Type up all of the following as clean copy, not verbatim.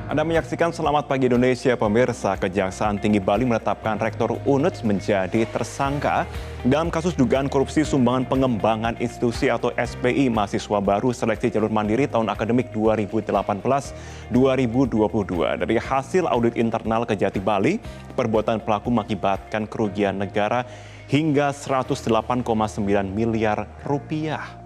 Anda menyaksikan Selamat Pagi Indonesia, pemirsa. Kejaksaan Tinggi Bali menetapkan Rektor UNED menjadi tersangka dalam kasus dugaan korupsi sumbangan pengembangan institusi atau SPI mahasiswa baru seleksi jalur mandiri tahun akademik 2018-2022. Dari hasil audit internal Kejati Bali, perbuatan pelaku mengakibatkan kerugian negara hingga 108,9 miliar rupiah.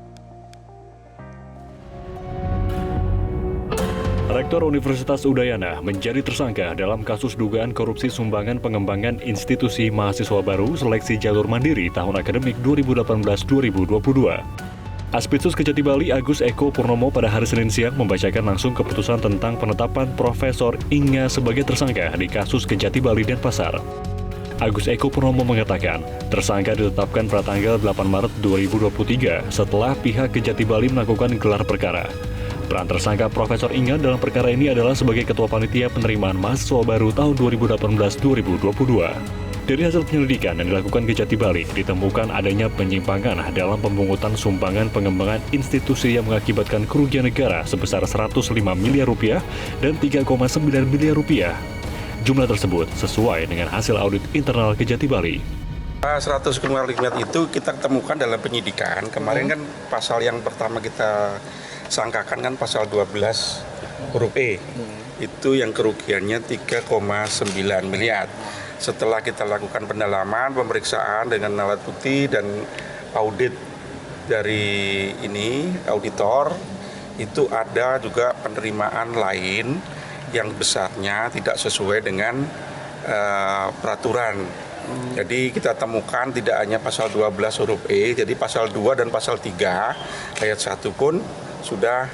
Rektor Universitas Udayana menjadi tersangka dalam kasus dugaan korupsi sumbangan pengembangan institusi mahasiswa baru seleksi jalur mandiri tahun akademik 2018-2022. Aspitsus Kejati Bali Agus Eko Purnomo pada hari Senin siang membacakan langsung keputusan tentang penetapan Profesor Inga sebagai tersangka di kasus Kejati Bali dan Pasar. Agus Eko Purnomo mengatakan, tersangka ditetapkan pada tanggal 8 Maret 2023 setelah pihak Kejati Bali melakukan gelar perkara. Peran tersangka Profesor Inga dalam perkara ini adalah sebagai Ketua Panitia Penerimaan Mahasiswa Baru tahun 2018-2022. Dari hasil penyelidikan yang dilakukan Kejati Bali, ditemukan adanya penyimpangan dalam pemungutan sumbangan pengembangan institusi yang mengakibatkan kerugian negara sebesar 105 miliar rupiah dan 3,9 miliar rupiah. Jumlah tersebut sesuai dengan hasil audit internal Kejati Bali. 100 miliar itu kita temukan dalam penyidikan. Kemarin kan pasal yang pertama kita sangkakan kan pasal 12 huruf E. Itu yang kerugiannya 3,9 miliar. Setelah kita lakukan pendalaman, pemeriksaan dengan alat bukti dan audit dari auditor, itu ada juga penerimaan lain yang besarnya tidak sesuai dengan peraturan. Jadi kita temukan tidak hanya pasal 12 huruf E, jadi pasal 2 dan pasal 3 ayat 1 pun sudah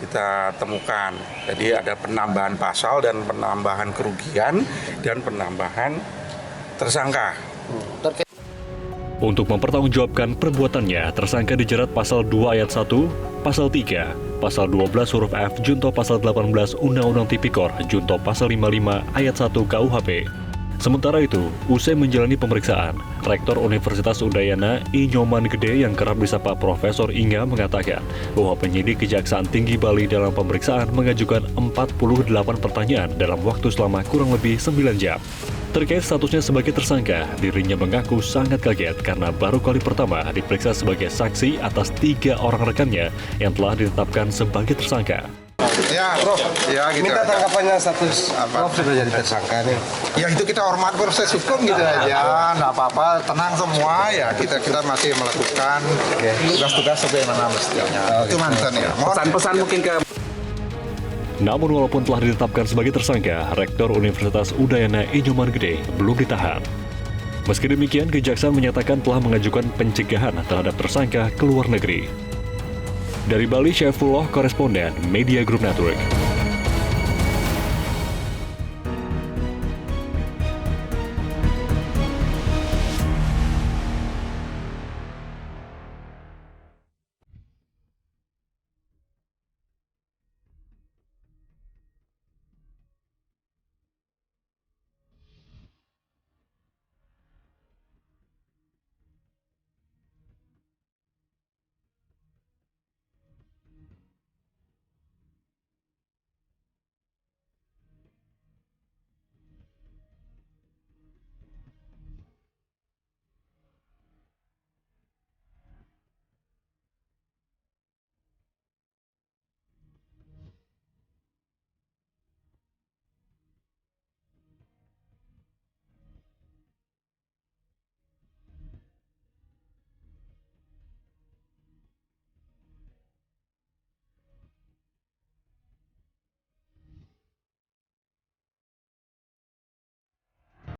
kita temukan. Jadi ada penambahan pasal dan penambahan kerugian dan penambahan tersangka. Untuk mempertanggungjawabkan perbuatannya, tersangka dijerat pasal 2 ayat 1, pasal 3, pasal 12 huruf F, junto pasal 18 Undang-Undang Tipikor, junto pasal 55 ayat 1 KUHP. Sementara itu, usai menjalani pemeriksaan, Rektor Universitas Udayana I. Nyoman Gede yang kerap disapa Profesor Inga mengatakan bahwa penyidik Kejaksaan Tinggi Bali dalam pemeriksaan mengajukan 48 pertanyaan dalam waktu selama kurang lebih 9 jam. Terkait statusnya sebagai tersangka, dirinya mengaku sangat kaget karena baru kali pertama diperiksa sebagai saksi atas 3 orang rekannya yang telah ditetapkan sebagai tersangka. Ya, Prof. Ya, gitu. Minta tanggapannya status Prof sudah jadi tersangka nih. Ya itu kita hormat proses hukum gitu aja, nggak apa-apa, tenang semua ya. Kita masih melakukan tugas-tugas sebagaimana mestinya. Itu mantan ya. Pesan-pesan mungkin ke. Namun walaupun telah ditetapkan sebagai tersangka, Rektor Universitas Udayana I. Nyoman Gede belum ditahan. Meski demikian, Kejaksaan menyatakan telah mengajukan pencegahan terhadap tersangka ke luar negeri. Dari Bali, Syaifullah, koresponden Media Group Network.